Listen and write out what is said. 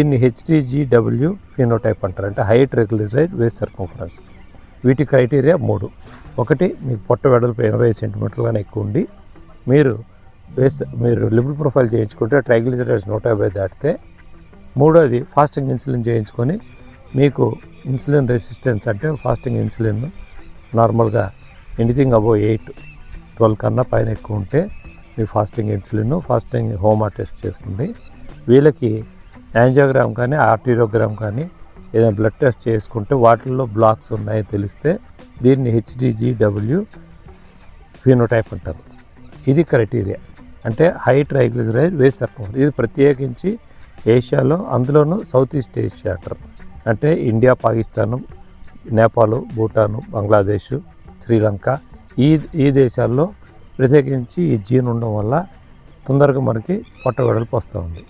దీన్ని HTGW phenotype అంటారు, అంటే హైట్ ట్రైగ్లిజరైడ్ వేస్ట్ సర్కంఫరెన్స్. వీటి క్రైటీరియా 3. ఒకటి, మీకు పొట్ట వెడల్పు 80 సెంటీమీటర్ల కన్నా ఎక్కువ ఉండి మీరు లిపిడ్ ప్రొఫైల్ చేయించుకుంటే ట్రైగ్లిజరైడ్స్ 150 దాటితే. మూడోది, ఫాస్టింగ్ ఇన్సులిన్ చేయించుకొని మీకు ఇన్సులిన్ రెసిస్టెన్స్ అంటే ఫాస్టింగ్ ఇన్సులిన్ నార్మల్గా ఎనీథింగ్ అబోవ్ 8-12 కన్నా పైన ఎక్కువ ఉంటే మీ ఫాస్టింగ్ ఇన్సులిన్, ఫాస్టింగ్ హోమా టెస్ట్ చేసుకోండి. వీళ్ళకి యాంజియోగ్రామ్ కానీ ఆర్టీరియోగ్రామ్ కానీ ఏదైనా బ్లడ్ టెస్ట్ చేసుకుంటే వాటిల్లో బ్లాక్స్ ఉన్నాయని తెలిస్తే దీన్ని HTGW ఫినోటైప్ అంటారు. ఇది క్రైటీరియా, అంటే హై ట్రైగ్లిజరైడ్ వేస్ట్ సర్కంఫరెన్స్. ఇది ప్రత్యేకించి ఏషియాలో, అందులోనూ సౌత్ ఈస్ట్ ఏషియా అంటారు, అంటే ఇండియా, పాకిస్తాను, నేపాల్, భూటాను, బంగ్లాదేశ్, శ్రీలంక, ఈ దేశాల్లో ప్రత్యేకించి ఈ జీన్ ఉండడం వల్ల తొందరగా మనకి పొట్ట వెడల్పు వస్తూ ఉంది.